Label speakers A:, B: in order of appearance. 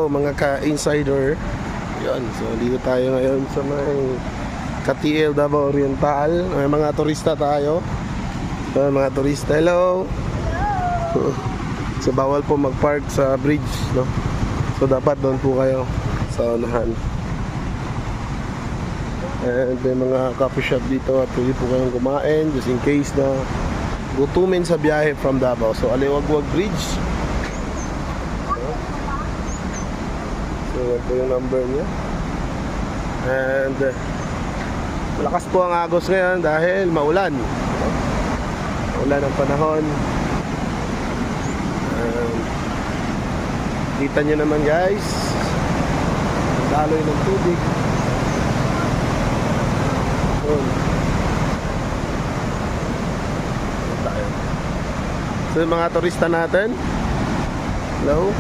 A: mga ka-insider. Yan, so dito tayo ngayon sa may KTL Davao Oriental. May mga turista tayo. So, mga turista, hello. So bawal po mag-park sa bridge, no? So dapat doon po kayo sa unahan. And may mga coffee shop dito at pwede po kayong kumain just in case na gutumin sa biyahe from Davao. So Aliwagwag Bridge. So ito yung number niya. And malakas po ang agos ngayon dahil maulan. Maulan ang panahon. And kita nyo naman guys, daloy ng tubig. So yung mga turista natin, hello.